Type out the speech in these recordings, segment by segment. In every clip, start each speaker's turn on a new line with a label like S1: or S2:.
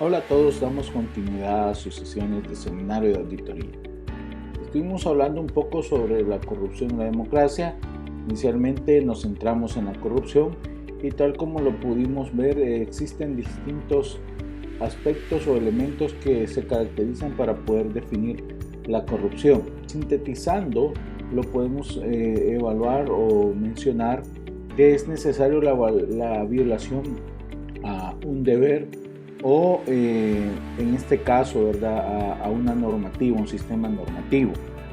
S1: Hola a todos, damos continuidad a sus sesiones de seminario de auditoría. Estuvimos hablando un poco sobre la corrupción en la democracia. Inicialmente nos centramos en la corrupción y tal como lo pudimos ver, existen distintos aspectos o elementos que se caracterizan para poder definir la corrupción. Sintetizando, lo podemos evaluar o mencionar que es necesario la violación a un deber o en este caso, ¿verdad? a una normativa, un sistema normativo.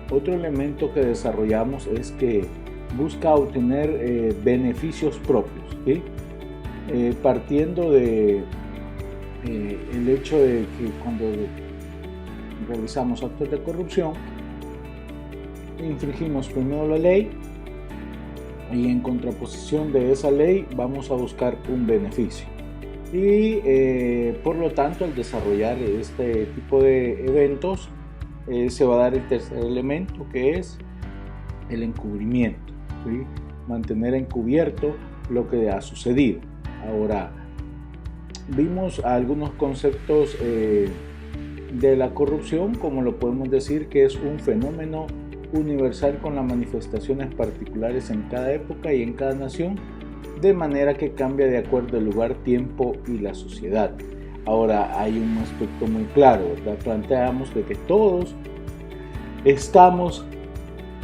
S1: Otro elemento que desarrollamos es que busca obtener beneficios propios, ¿sí? Partiendo de el hecho de que cuando realizamos actos de corrupción, infringimos primero la ley y en contraposición de esa ley vamos a buscar un beneficio. Y por lo tanto, al desarrollar este tipo de eventos, se va a dar el tercer elemento, que es el encubrimiento, ¿sí? Mantener encubierto lo que ha sucedido. Ahora, vimos algunos conceptos de la corrupción, como lo podemos decir que es un fenómeno universal con las manifestaciones particulares en cada época y en cada nación, de manera que cambia de acuerdo al lugar, tiempo y la sociedad. Ahora hay un aspecto muy claro, ¿verdad? Planteamos de que todos estamos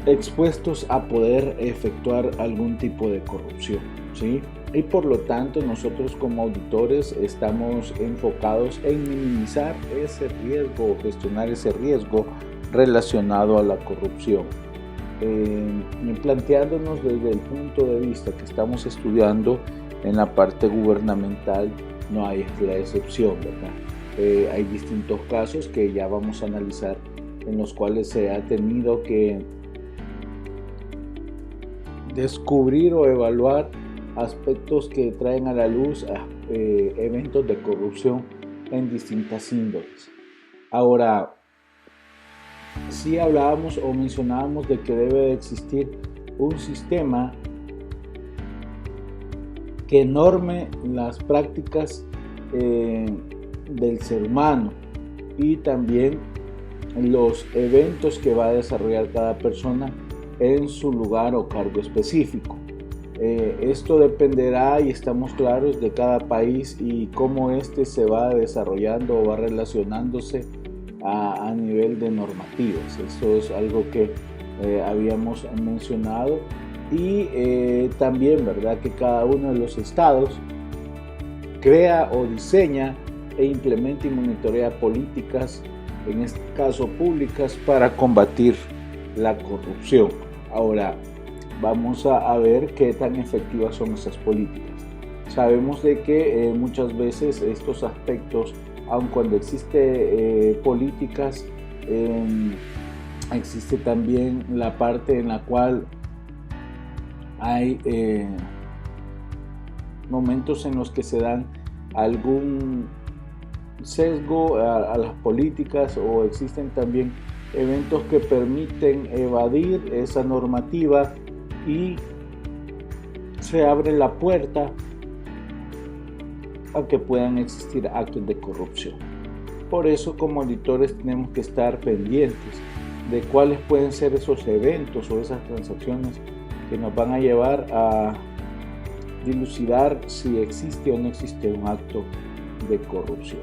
S1: expuestos a poder efectuar algún tipo de corrupción, ¿sí? Y por lo tanto nosotros como auditores estamos enfocados en minimizar ese riesgo o gestionar ese riesgo relacionado a la corrupción. Planteándonos desde el punto de vista que estamos estudiando en la parte gubernamental, no hay la excepción, ¿verdad? Hay distintos casos que ya vamos a analizar en los cuales se ha tenido que descubrir o evaluar aspectos que traen a la luz eventos de corrupción en distintas índoles. Ahora, sí hablábamos o mencionábamos de que debe de existir un sistema que norme las prácticas del ser humano y también los eventos que va a desarrollar cada persona en su lugar o cargo específico. Esto dependerá, y estamos claros, de cada país y cómo éste se va desarrollando o va relacionándose a nivel de normativas. Esto es algo que habíamos mencionado y también, ¿verdad?, que cada uno de los estados crea o diseña e implementa y monitorea políticas, en este caso públicas, para combatir la corrupción. Ahora vamos a ver qué tan efectivas son esas políticas. Sabemos de que muchas veces estos aspectos, aun cuando existe políticas, existe también la parte en la cual hay momentos en los que se dan algún sesgo a las políticas, o existen también eventos que permiten evadir esa normativa y se abre la puerta a que puedan existir actos de corrupción. Por eso, como auditores, tenemos que estar pendientes de cuáles pueden ser esos eventos o esas transacciones que nos van a llevar a dilucidar si existe o no existe un acto de corrupción.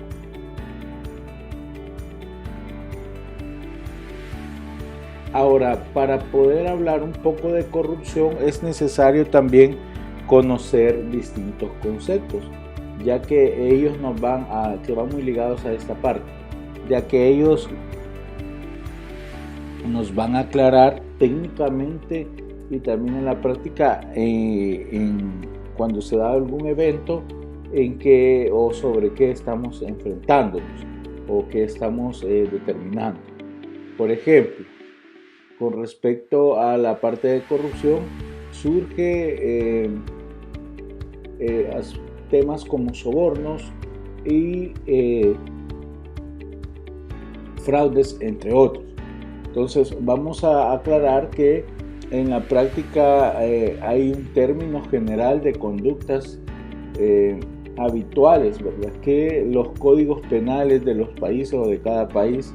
S1: Ahora, para poder hablar un poco de corrupción es necesario también conocer distintos conceptos, ya que ellos que van muy ligados a esta parte, ya que ellos nos van a aclarar técnicamente y también en la práctica cuando se da algún evento en qué o sobre qué estamos enfrentándonos o qué estamos determinando. Por ejemplo, con respecto a la parte de corrupción, surge temas como sobornos y fraudes, entre otros. Entonces, vamos a aclarar que en la práctica hay un término general de conductas habituales, ¿verdad? Que los códigos penales de los países o de cada país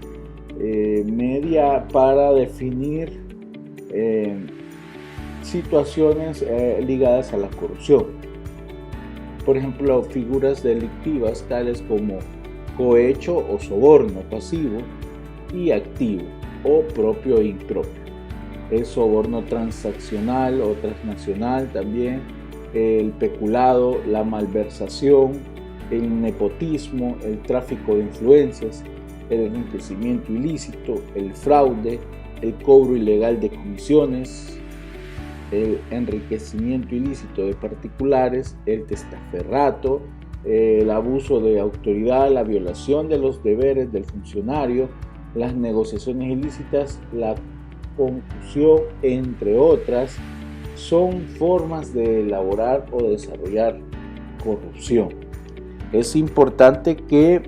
S1: media para definir situaciones ligadas a la corrupción. Por ejemplo, figuras delictivas tales como cohecho o soborno pasivo y activo, o propio e impropio. El soborno transaccional o transnacional también, el peculado, la malversación, el nepotismo, el tráfico de influencias, el enriquecimiento ilícito, el fraude, el cobro ilegal de comisiones, el enriquecimiento ilícito de particulares, el testaferrato, el abuso de autoridad, la violación de los deberes del funcionario, las negociaciones ilícitas, la concusión, entre otras, son formas de elaborar o desarrollar corrupción. Es importante que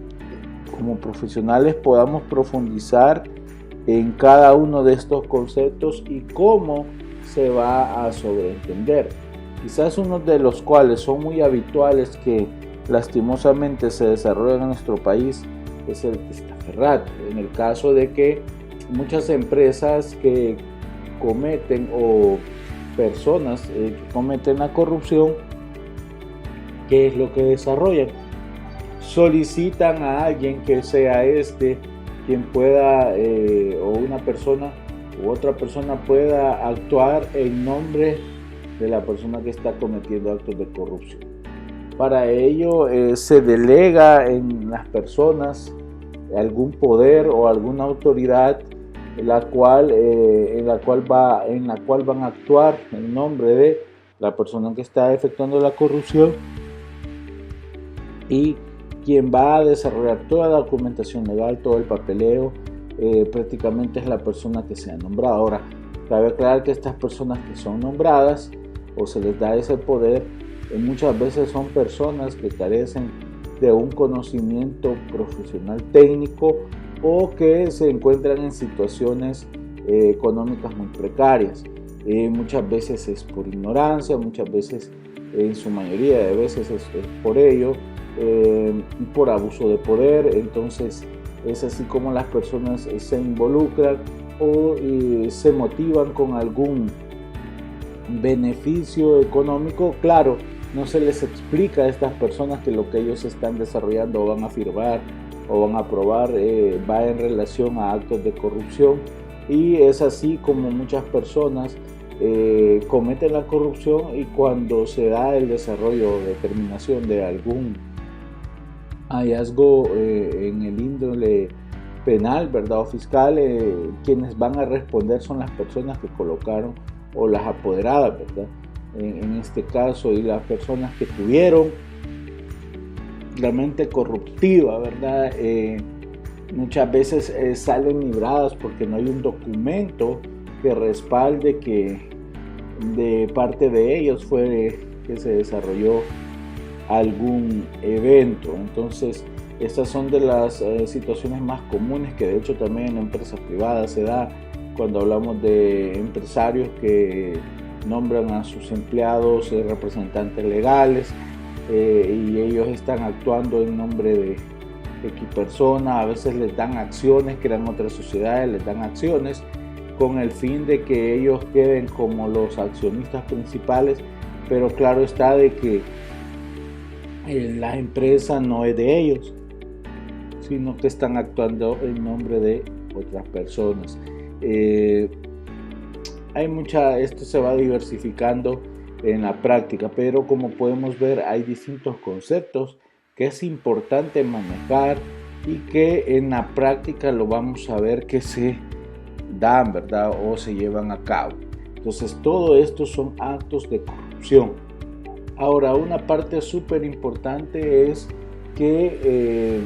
S1: como profesionales podamos profundizar en cada uno de estos conceptos y cómo se va a sobreentender. Quizás uno de los cuales son muy habituales que lastimosamente se desarrollan en nuestro país es el testaferrato, en el caso de que muchas empresas que cometen o personas que cometen la corrupción, ¿qué es lo que desarrollan? Solicitan a alguien que sea quien pueda o una persona u otra persona pueda actuar en nombre de la persona que está cometiendo actos de corrupción. Para ello se delega en las personas algún poder o alguna autoridad en la cual van a actuar en nombre de la persona que está efectuando la corrupción, y quien va a desarrollar toda la documentación legal, todo el papeleo, prácticamente es la persona que se ha nombrado. Ahora, cabe aclarar que estas personas que son nombradas o se les da ese poder, muchas veces son personas que carecen de un conocimiento profesional técnico o que se encuentran en situaciones económicas muy precarias. Muchas veces es por ignorancia, muchas veces, en su mayoría de veces es por ello, por abuso de poder. Entonces es así como las personas se involucran o se motivan con algún beneficio económico. Claro, no se les explica a estas personas que lo que ellos están desarrollando o van a firmar o van a aprobar va en relación a actos de corrupción, y es así como muchas personas cometen la corrupción, y cuando se da el desarrollo o determinación de algún hallazgo en el índole penal, ¿verdad?, o fiscal, quienes van a responder son las personas que colocaron o las apoderadas, ¿verdad?, en este caso, y las personas que tuvieron la mente corruptiva, ¿verdad? Muchas veces salen libradas porque no hay un documento que respalde que de parte de ellos fue que se desarrolló algún evento. Entonces, estas son de las situaciones más comunes que de hecho también en empresas privadas se da cuando hablamos de empresarios que nombran a sus empleados representantes legales, y ellos están actuando en nombre de X persona. A veces les dan acciones, crean otras sociedades, les dan acciones con el fin de que ellos queden como los accionistas principales, pero claro está de que la empresa no es de ellos, sino que están actuando en nombre de otras personas. Esto se va diversificando en la práctica, pero como podemos ver hay distintos conceptos que es importante manejar y que en la práctica lo vamos a ver que se dan, ¿verdad?, o se llevan a cabo. Entonces todo esto son actos de corrupción. Ahora, una parte súper importante es que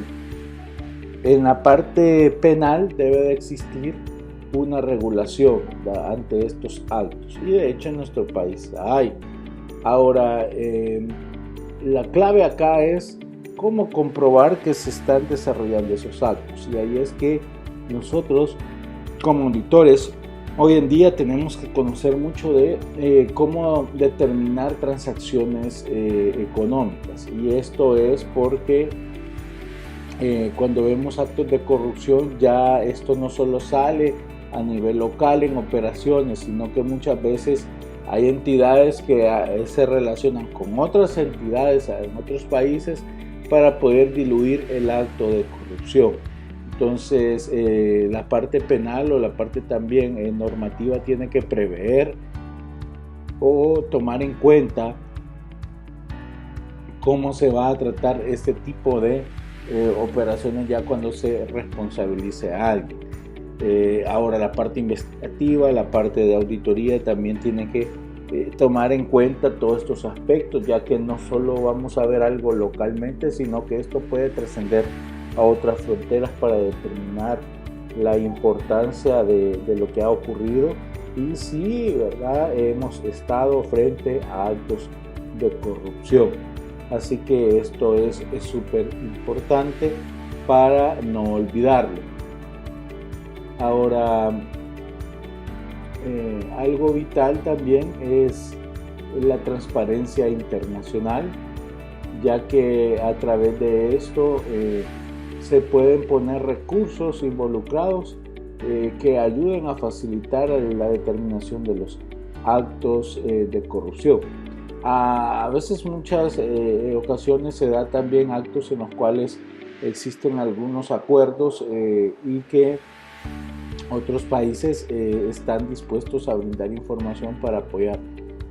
S1: en la parte penal debe de existir una regulación, ¿verdad?, ante estos actos, y de hecho en nuestro país hay. Ahora, la clave acá es cómo comprobar que se están desarrollando esos actos, y ahí es que nosotros como auditores Hoy en día tenemos que conocer mucho de cómo determinar transacciones económicas, y esto es porque cuando vemos actos de corrupción ya esto no solo sale a nivel local en operaciones, sino que muchas veces hay entidades que se relacionan con otras entidades en otros países para poder diluir el acto de corrupción. Entonces, la parte penal o la parte también normativa tiene que prever o tomar en cuenta cómo se va a tratar este tipo de operaciones ya cuando se responsabilice a alguien. Ahora, la parte investigativa, la parte de auditoría también tiene que tomar en cuenta todos estos aspectos, ya que no solo vamos a ver algo localmente, sino que esto puede trascender a otras fronteras para determinar la importancia de lo que ha ocurrido y si, ¿verdad?, hemos estado frente a actos de corrupción. Así que esto es súper importante para no olvidarlo. Ahora, algo vital también es la transparencia internacional, ya que a través de esto se pueden poner recursos involucrados que ayuden a facilitar la determinación de los actos de corrupción. A veces, muchas ocasiones se da también actos en los cuales existen algunos acuerdos y que otros países están dispuestos a brindar información para apoyar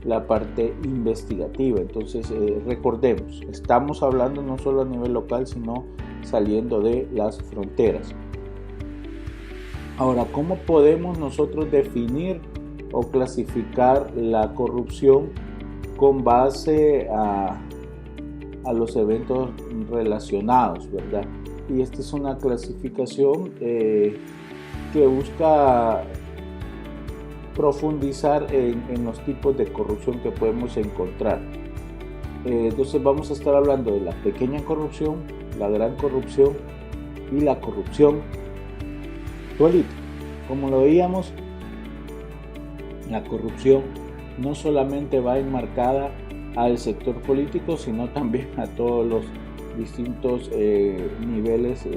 S1: la parte investigativa. Entonces, recordemos, estamos hablando no solo a nivel local, sino saliendo de las fronteras. Ahora, ¿cómo podemos nosotros definir o clasificar la corrupción con base a los eventos relacionados, ¿verdad? Y esta es una clasificación que busca profundizar en los tipos de corrupción que podemos encontrar. Entonces vamos a estar hablando de la pequeña corrupción, la gran corrupción y la corrupción política. Como lo veíamos, la corrupción no solamente va enmarcada al sector político, sino también a todos los distintos niveles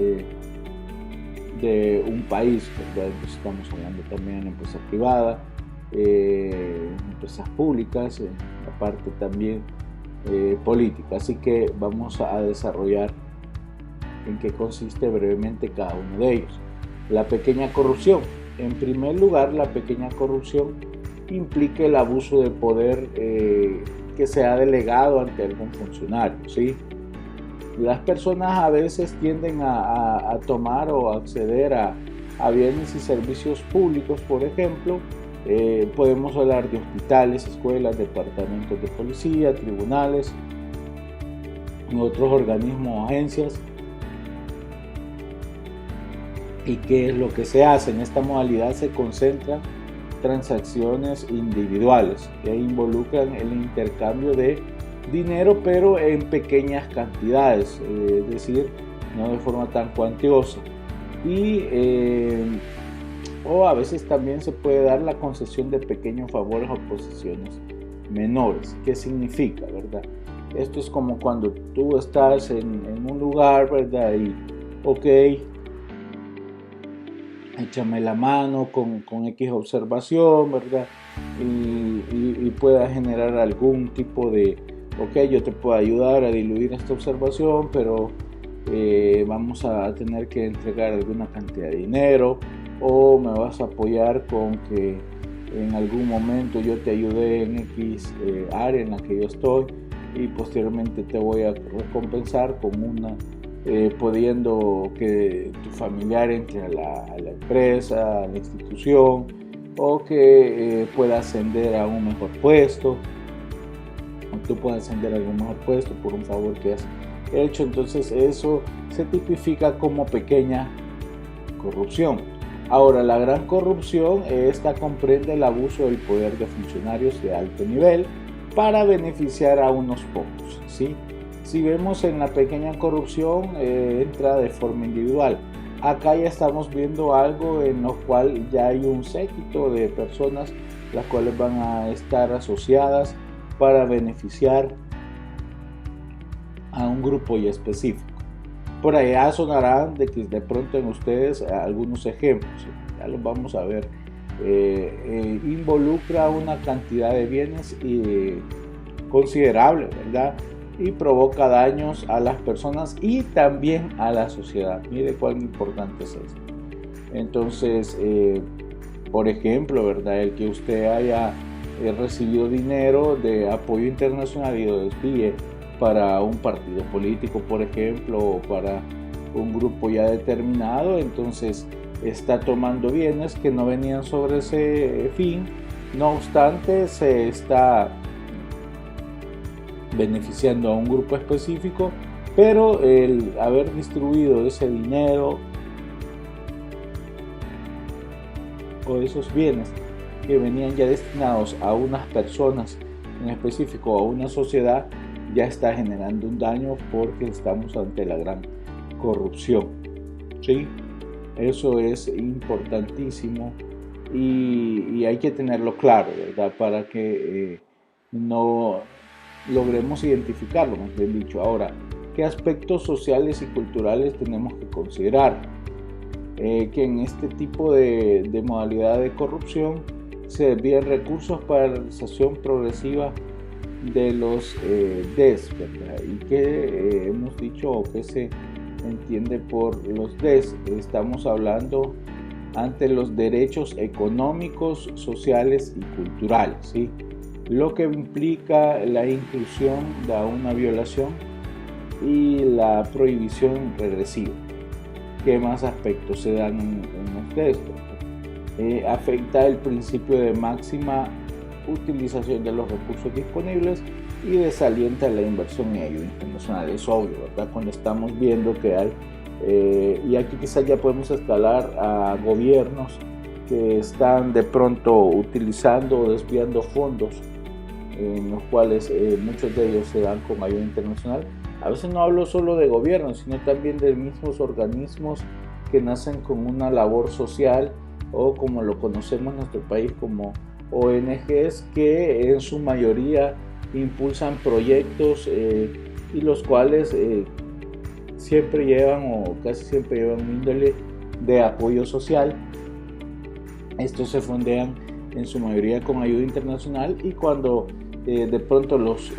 S1: de un país, ¿verdad? Entonces estamos hablando también de empresa privada, empresas públicas, aparte también política. Así que vamos a desarrollar en qué consiste brevemente cada uno de ellos. La pequeña corrupción. En primer lugar, la pequeña corrupción implica el abuso de poder que se ha delegado ante algún funcionario, ¿sí? Las personas a veces tienden a tomar o acceder a bienes y servicios públicos. Por ejemplo, podemos hablar de hospitales, escuelas, departamentos de policía, tribunales, otros organismos o agencias. ¿Y qué es lo que se hace? En esta modalidad se concentran transacciones individuales que involucran el intercambio de dinero, pero en pequeñas cantidades, es decir, no de forma tan cuantiosa. O a veces también se puede dar la concesión de pequeños favores o posiciones menores. ¿Qué significa, verdad? Esto es como cuando tú estás en un lugar, ¿verdad? Y, ok, échame la mano con X observación, ¿verdad? Y pueda generar algún tipo de, ok, yo te puedo ayudar a diluir esta observación, pero vamos a tener que entregar alguna cantidad de dinero, o me vas a apoyar con que en algún momento yo te ayudé en X área en la que yo estoy y posteriormente te voy a recompensar con una pudiendo que tu familiar entre a la empresa, a la institución, o que pueda ascender a un mejor puesto, o tú puedas ascender a un mejor puesto por un favor que has hecho. Entonces eso se tipifica como pequeña corrupción. Ahora, la gran corrupción, esta comprende el abuso del poder de funcionarios de alto nivel para beneficiar a unos pocos, ¿sí? Si vemos en la pequeña corrupción, entra de forma individual. acá ya estamos viendo algo en lo cual ya hay un séquito de personas las cuales van a estar asociadas para beneficiar a un grupo ya específico. Por allá sonarán de que de pronto en ustedes algunos ejemplos, ya los vamos a ver. Involucra una cantidad de bienes considerable, ¿verdad? Y provoca daños a las personas y también a la sociedad. Mire cuán importante es esto. Entonces, por ejemplo, ¿verdad? El que usted haya recibido dinero de apoyo internacional y lo desvíe para un partido político, por ejemplo, o para un grupo ya determinado, entonces está tomando bienes que no venían sobre ese fin. No obstante, se está beneficiando a un grupo específico, pero el haber distribuido ese dinero o esos bienes que venían ya destinados a unas personas en específico o a una sociedad, ya está generando un daño porque estamos ante la gran corrupción. ¿Sí? Eso es importantísimo y hay que tenerlo claro, ¿verdad? Para que no logremos identificarlo, más bien dicho. Ahora, ¿qué aspectos sociales y culturales tenemos que considerar? Que en este tipo de modalidad de corrupción se desvían recursos para la realización progresiva de los DES, ¿verdad? Y que hemos dicho o que se entiende por los DES, estamos hablando ante los derechos económicos, sociales y culturales, ¿sí? Lo que implica la inclusión de una violación y la prohibición regresiva. ¿Qué más aspectos se dan en los DES? Afecta el principio de máxima utilización de los recursos disponibles y desalienta la inversión y ayuda internacional. Es obvio, ¿verdad? Cuando estamos viendo que hay, y aquí quizás ya podemos escalar a gobiernos que están de pronto utilizando o desviando fondos, en los cuales muchos de ellos se dan con ayuda internacional. A veces no hablo solo de gobiernos, sino también de mismos organismos que nacen con una labor social o como lo conocemos en nuestro país como ONGs, que en su mayoría impulsan proyectos y los cuales siempre llevan o casi siempre llevan un índole de apoyo social. Estos se fondean en su mayoría con ayuda internacional y cuando de pronto los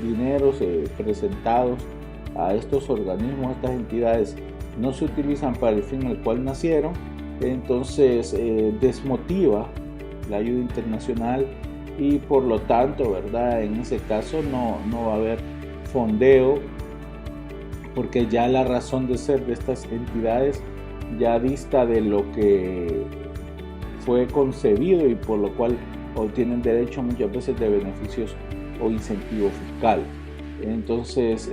S1: dineros presentados a estos organismos, a estas entidades, no se utilizan para el fin al cual nacieron, entonces desmotiva la ayuda internacional y por lo tanto, ¿verdad? En ese caso no va a haber fondeo porque ya la razón de ser de estas entidades ya dista de lo que fue concebido y por lo cual obtienen derecho muchas veces de beneficios o incentivos fiscales. Entonces,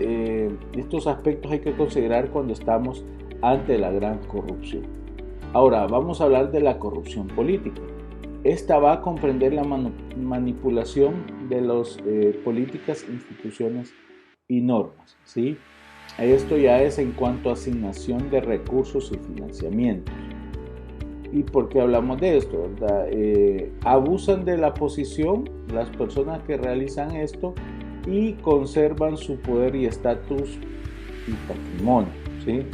S1: estos aspectos hay que considerar cuando estamos ante la gran corrupción. Ahora, vamos a hablar de la corrupción política. Esta va a comprender la manipulación de las políticas, instituciones y normas, ¿sí? Esto ya es en cuanto a asignación de recursos y financiamientos. ¿Y por qué hablamos de esto, verdad? Abusan de la posición las personas que realizan esto y conservan su poder y estatus y patrimonio, ¿sí?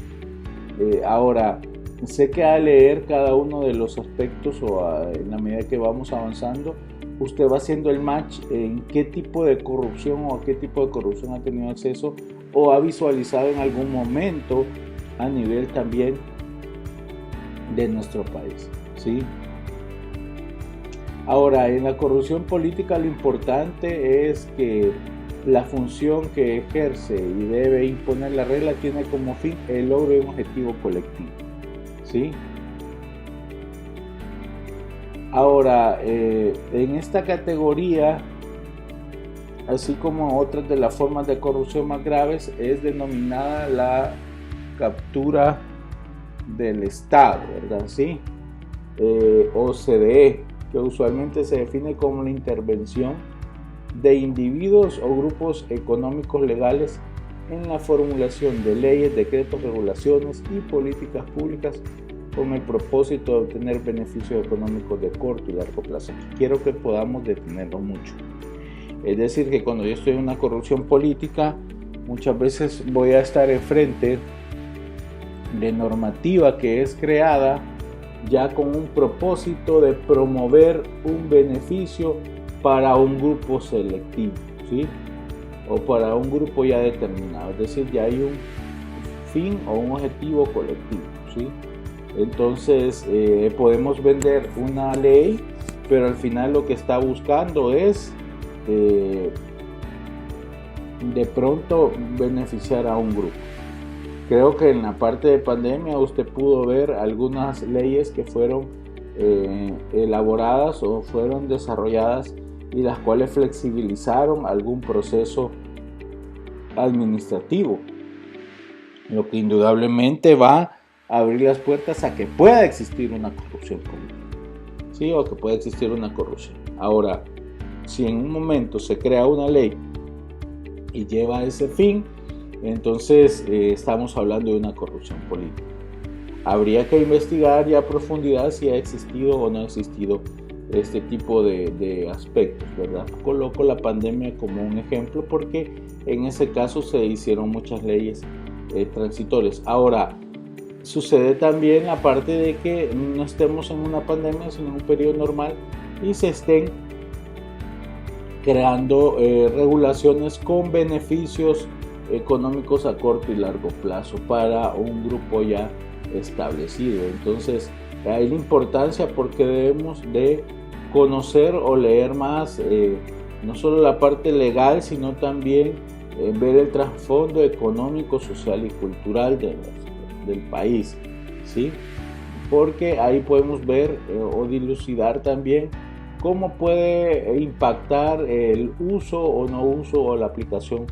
S1: Ahora, sé que al leer cada uno de los aspectos o en la medida que vamos avanzando, usted va haciendo el match en qué tipo de corrupción o a qué tipo de corrupción ha tenido acceso o ha visualizado en algún momento a nivel también de nuestro país, ¿sí? Ahora, en la corrupción política lo importante es que la función que ejerce y debe imponer la regla tiene como fin el logro de un objetivo colectivo, ¿sí? Ahora, en esta categoría, así como otras de las formas de corrupción más graves, es denominada la captura del Estado, ¿verdad? ¿Sí? OCDE, que usualmente se define como la intervención de individuos o grupos económicos legales en la formulación de leyes, decretos, regulaciones y políticas públicas con el propósito de obtener beneficios económicos de corto y largo plazo. Quiero que podamos detenerlo mucho. Es decir, que cuando yo estoy en una corrupción política, muchas veces voy a estar enfrente de normativa que es creada ya con un propósito de promover un beneficio para un grupo selectivo, ¿sí? O para un grupo ya determinado, es decir, ya hay un fin o un objetivo colectivo, ¿sí? Entonces podemos vender una ley, pero al final lo que está buscando es de pronto beneficiar a un grupo. Creo que en la parte de pandemia usted pudo ver algunas leyes que fueron elaboradas o fueron desarrolladas y las cuales flexibilizaron algún proceso administrativo, lo que indudablemente va a abrir las puertas a que pueda existir una corrupción política, ¿sí? O que pueda existir una corrupción. Ahora, si en un momento se crea una ley y lleva a ese fin, entonces estamos hablando de una corrupción política. Habría que investigar ya a profundidad si ha existido o no ha existido este tipo de aspectos, ¿verdad? Coloco la pandemia como un ejemplo porque en ese caso se hicieron muchas leyes transitorias. Ahora, sucede también la parte de que no estemos en una pandemia, sino en un periodo normal y se estén creando regulaciones con beneficios económicos a corto y largo plazo para un grupo ya establecido. Entonces hay la importancia porque debemos de conocer o leer más no solo la parte legal, sino también ver el trasfondo económico, social y cultural del país, ¿sí? Porque ahí podemos ver o dilucidar también cómo puede impactar el uso o no uso o la aplicación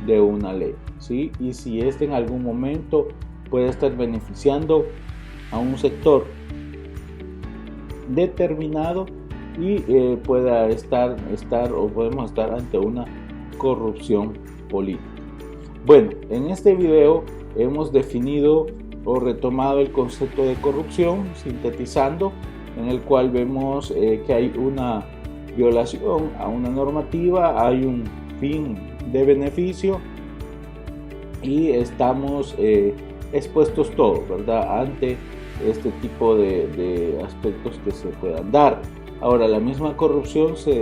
S1: de una ley, ¿sí? Y si en algún momento puede estar beneficiando a un sector determinado y pueda estar o podemos estar ante una corrupción política. Bueno, en este video hemos definido o retomado el concepto de corrupción, sintetizando, en el cual vemos que hay una violación a una normativa, hay un fin de beneficio y estamos expuestos todos, ¿verdad?, ante este tipo de aspectos que se puedan dar. Ahora, la misma corrupción se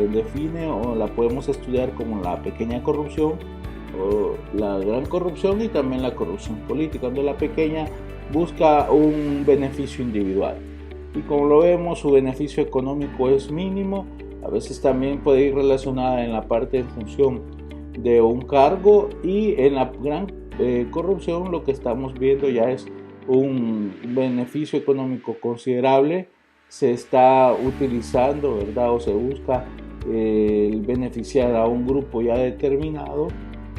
S1: define o la podemos estudiar como la pequeña corrupción o la gran corrupción y también la corrupción política, donde la pequeña busca un beneficio individual y como lo vemos su beneficio económico es mínimo. A veces también puede ir relacionada en la parte en función de un cargo y en la gran corrupción lo que estamos viendo ya es un beneficio económico considerable, se está utilizando, ¿verdad? O se busca beneficiar a un grupo ya determinado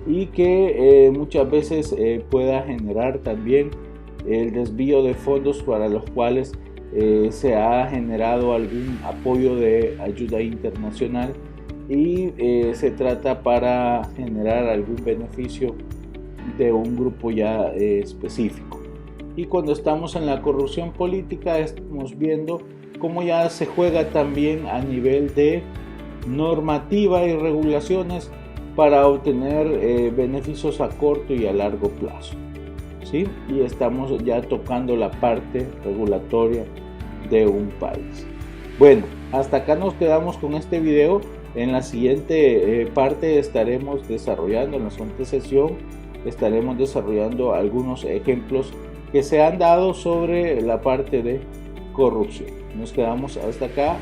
S1: y que muchas veces pueda generar también el desvío de fondos para los cuales se ha generado algún apoyo de ayuda internacional y se trata para generar algún beneficio de un grupo ya específico. Y cuando estamos en la corrupción política estamos viendo cómo ya se juega también a nivel de normativa y regulaciones para obtener beneficios a corto y a largo plazo, ¿sí? Y estamos ya tocando la parte regulatoria de un país. Bueno, hasta acá nos quedamos con este video. En la siguiente parte estaremos desarrollando, en la siguiente sesión estaremos desarrollando algunos ejemplos que se han dado sobre la parte de corrupción. Nos quedamos hasta acá.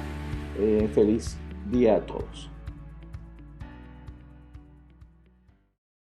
S1: Feliz día a todos.